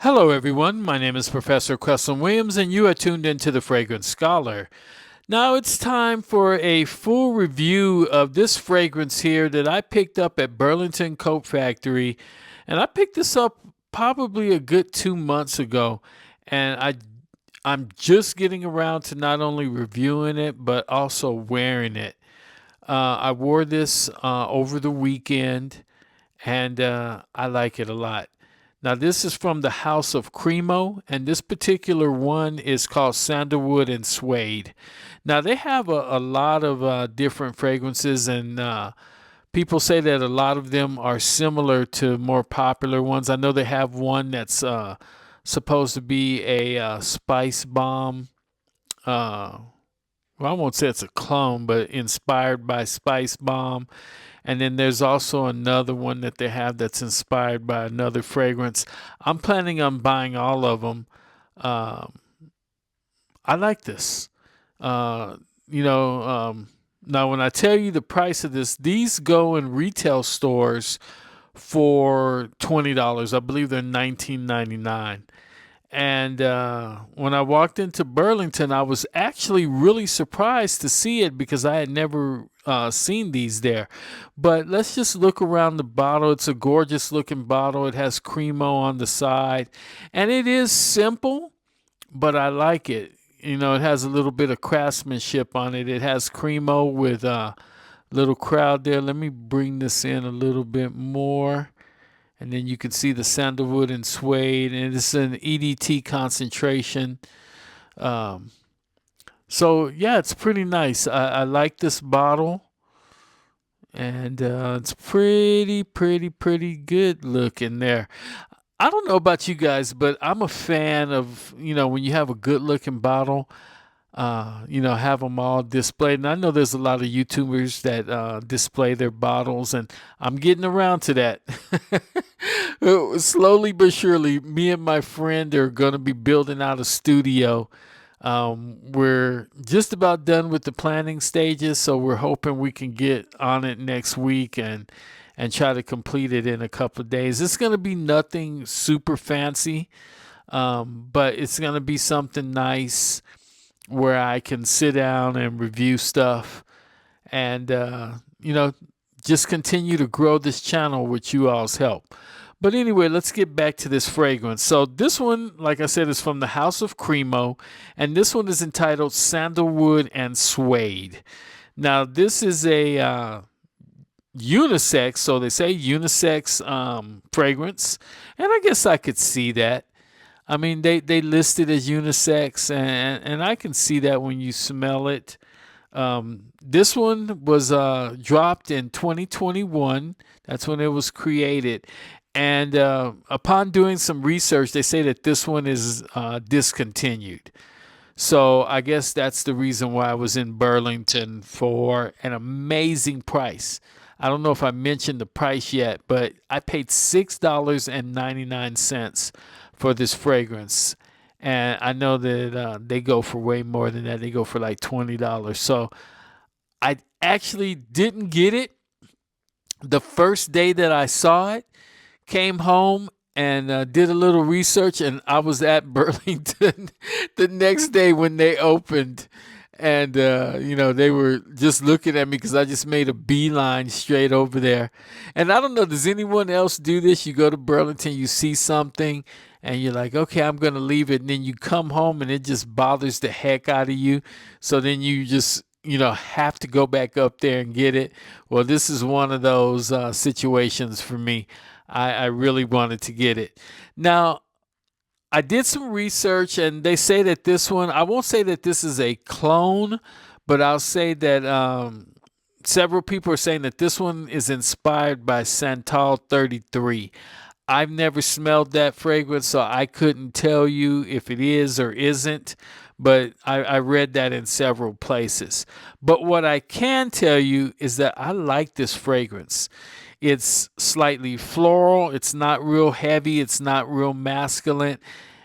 Hello, everyone. My name is Professor Cresson Williams, and you are tuned into the Fragrance Scholar. Now it's time for a full review of this fragrance here that I picked up at Burlington Coat Factory, and I picked this up probably a good 2 months ago, and I'm just getting around to not only reviewing it but also wearing it. I wore this over the weekend, and I like it a lot. Now, this is from the House of Cremo, and this particular one is called Sandalwood and Suede. Now, they have a lot of different fragrances, and people say that a lot of them are similar to more popular ones. I know they have one that's supposed to be a spice bomb. Well, I won't say it's a clone, but inspired by Spice Bomb. And then there's also another one that they have that's inspired by another fragrance. I'm planning on buying all of them. Um, I like this. Uh, you know, now when I tell you the price of this, these go in retail stores for $20. I believe they're $19.99. And when I walked into Burlington, I was actually really surprised to see it because I had never seen these there. But let's just look around the bottle. It's a gorgeous looking bottle. It has Cremo on the side. And it is simple, but I like it. You know, it has a little bit of craftsmanship on it. It has Cremo with a little crowd there. Let me bring this in a little bit more, and then you can see the sandalwood and suede, and it's an EDT concentration. Um, so yeah, it's pretty nice. I like this bottle, and it's pretty good looking there. I don't know about you guys, but I'm a fan of, when you have a good looking bottle, have them all displayed. And I know there's a lot of YouTubers that display their bottles, and I'm getting around to that. Slowly but surely, me and my friend are going to be building out a studio. We're just about done with the planning stages, so we're hoping we can get on it next week and try to complete it in a couple of days. It's going to be nothing super fancy, but it's going to be something nice where I can sit down and review stuff and, just continue to grow this channel with you all's help. But anyway, let's get back to this fragrance. So this one, like I said, is from the House of Cremo, and this one is entitled Sandalwood and Suede. Now, this is a unisex, so they say unisex fragrance, and I guess I could see that. I mean, they list it as unisex, and I can see that when you smell it. This one was dropped in 2021. That's when it was created. And upon doing some research, they say that this one is discontinued. So I guess that's the reason why I was in Burlington for an amazing price. I don't know if I mentioned the price yet, but I paid $6.99 for this fragrance. And I know that they go for way more than that. They go for like $20. So I actually didn't get it the first day that I saw it. Came home and did a little research, and I was at Burlington the next day when they opened. And, they were just looking at me because I just made a beeline straight over there. And I don't know, does anyone else do this? You go to Burlington, you see something, and you're like, okay, I'm going to leave it. And then you come home and it just bothers the heck out of you. So then you just, have to go back up there and get it. Well, this is one of those situations for me. I really wanted to get it. Now, I did some research, and they say that this one, I won't say that this is a clone, but I'll say that several people are saying that this one is inspired by Santal 33. I've never smelled that fragrance, so I couldn't tell you if it is or isn't, but I read that in several places. But what I can tell you is that I like this fragrance. It's slightly floral. It's not real heavy. It's not real masculine.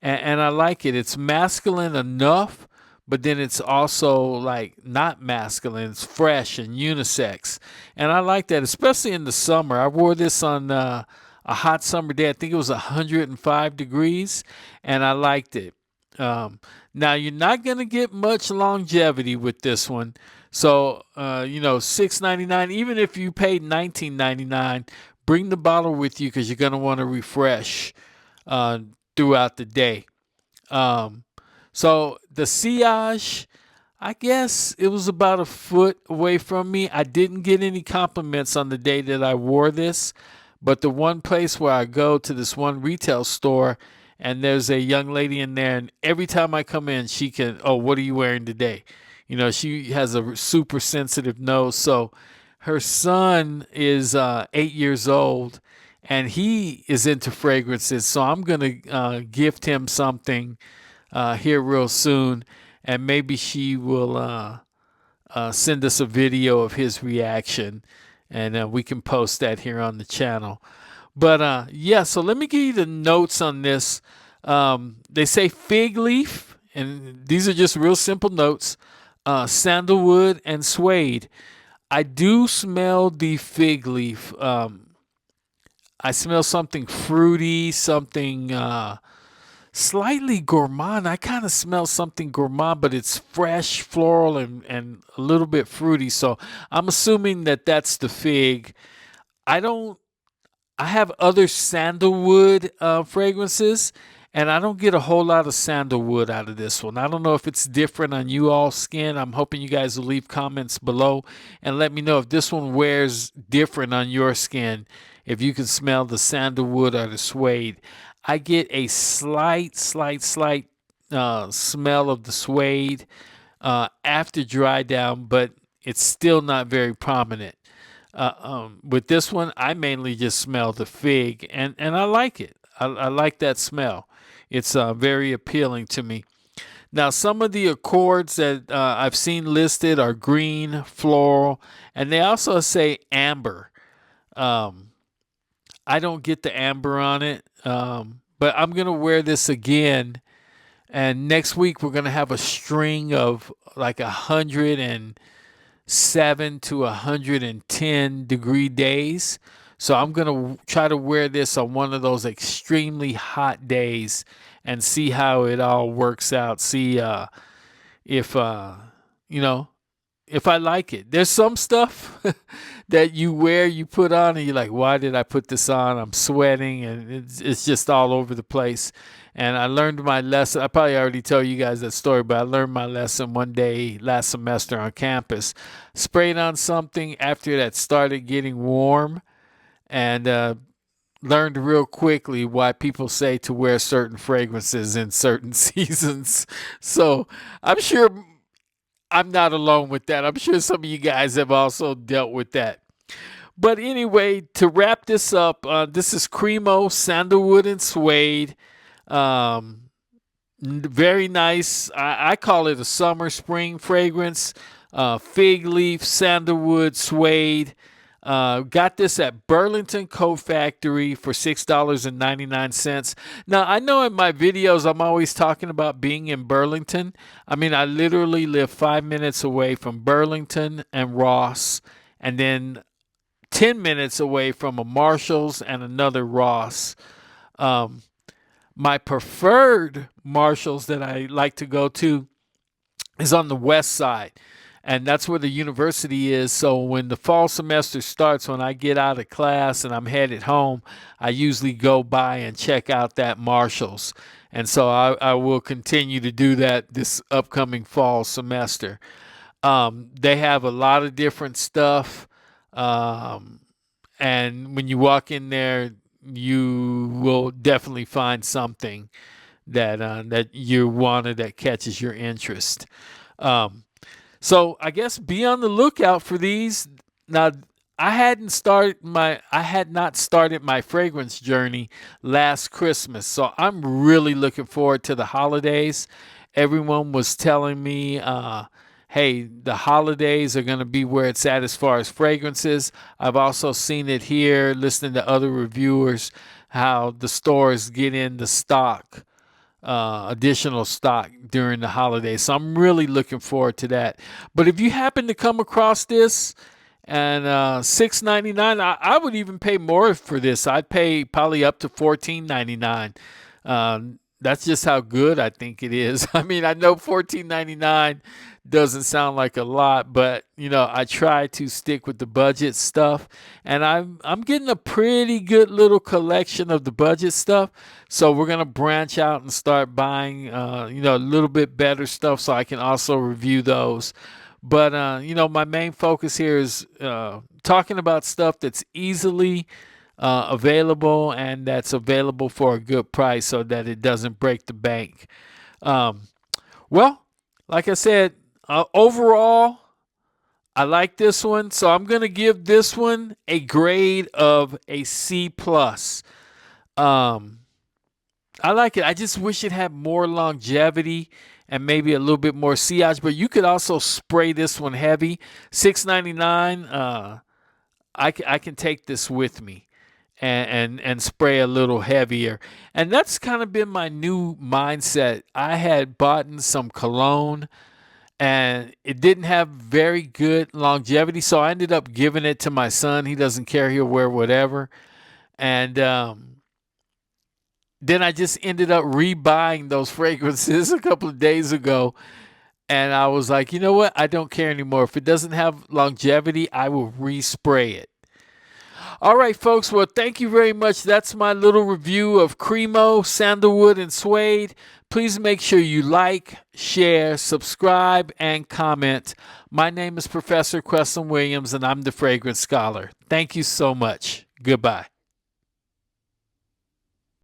And I like it. It's masculine enough, but then it's also like not masculine. It's fresh and unisex. And I like that, especially in the summer. I wore this on a hot summer day. I think it was 105 degrees, and I liked it. Um, Now you're not gonna get much longevity with this one. So $6.99. Even if you paid $19.99, bring the bottle with you because you're gonna want to refresh uh, throughout the day. Um, so the sillage, I guess it was about a foot away from me. I didn't get any compliments on the day that I wore this, but the one place where I go to this one retail store, and there's a young lady in there, and every time I come in, she can, oh, what are you wearing today? She has a super sensitive nose. So her son is 8 years old, and he is into fragrances. So I'm going to gift him something here real soon, and maybe she will send us a video of his reaction, and we can post that here on the channel. But yeah, so let me give you the notes on this. They say fig leaf, and these are just real simple notes. Sandalwood and suede. I do smell the fig leaf. I smell something fruity, something slightly gourmand. I kind of smell something gourmand, but it's fresh, floral, and a little bit fruity. So I'm assuming that that's the fig. I don't I have other sandalwood fragrances, and I don't get a whole lot of sandalwood out of this one. I don't know if it's different on you all skin. I'm hoping you guys will leave comments below and let me know if this one wears different on your skin, if you can smell the sandalwood or the suede. I get a slight smell of the suede after dry down, but it's still not very prominent. With this one, I mainly just smell the fig, and I like it. I like that smell. It's very appealing to me. Now, some of the accords that I've seen listed are green, floral, and they also say amber. Um, I don't get the amber on it, but I'm going to wear this again. And next week, we're going to have a string of like 107 to 110-degree days. So I'm going to try to wear this on one of those extremely hot days and see how it all works out. See if, you know, if I like it. There's some stuff that you wear, you put on, and you're like, why did I put this on? I'm sweating, and it's just all over the place. And I learned my lesson. I probably already tell you guys that story, but I learned my lesson one day last semester on campus. Sprayed on something after that started getting warm, and learned real quickly why people say to wear certain fragrances in certain seasons. So I'm sure I'm not alone with that. I'm sure some of you guys have also dealt with that. But anyway, to wrap this up, this is Cremo, Sandalwood, and Suede. Um, Very nice. I call it a summer spring fragrance. Fig leaf, sandalwood, suede. Got this at Burlington Coat Factory for $6.99. Now, I know in my videos I'm always talking about being in Burlington. I mean, I literally live 5 minutes away from Burlington and Ross, and then 10 minutes away from a Marshall's and another Ross. Um, my preferred Marshalls that I like to go to is on the west side, and that's where the university is. So when the fall semester starts, when I get out of class and I'm headed home, I usually go by and check out that Marshalls. And so I will continue to do that this upcoming fall semester. They have a lot of different stuff. Um, and when you walk in there, you will definitely find something that you wanted that catches your interest. Um, so I guess be on the lookout for these. Now I had not started my fragrance journey last Christmas, so I'm really looking forward to the holidays. Everyone was telling me, hey, the holidays are going to be where it's at as far as fragrances. I've also seen it here, listening to other reviewers, how the stores get in the stock, additional stock during the holidays. So I'm really looking forward to that. But if you happen to come across this and $6.99. I would even pay more for this. I'd pay probably up to $14.99. That's just how good I think it is. I mean, I know $14.99 doesn't sound like a lot, but I try to stick with the budget stuff, and I'm getting a pretty good little collection of the budget stuff. So we're gonna branch out and start buying, a little bit better stuff, so I can also review those. But my main focus here is talking about stuff that's easily available and that's available for a good price, so that it doesn't break the bank. Um, well, like I said, overall, I like this one, so I'm gonna give this one a grade of a C plus. Um, I like it. I just wish it had more longevity and maybe a little bit more sillage. But you could also spray this one heavy. $6.99. I can take this with me and spray a little heavier. And that's kind of been my new mindset. I had bought some cologne and it didn't have very good longevity, so I ended up giving it to my son. He doesn't care; he'll wear whatever. And then I just ended up rebuying those fragrances a couple of days ago. And I was like, you know what? I don't care anymore. If it doesn't have longevity, I will respray it. All right, folks. Well, thank you very much. That's my little review of Cremo, Sandalwood, and Suede. Please make sure you like, share, subscribe, and comment. My name is Professor Questlin Williams, and I'm the Fragrance Scholar. Thank you so much. Goodbye.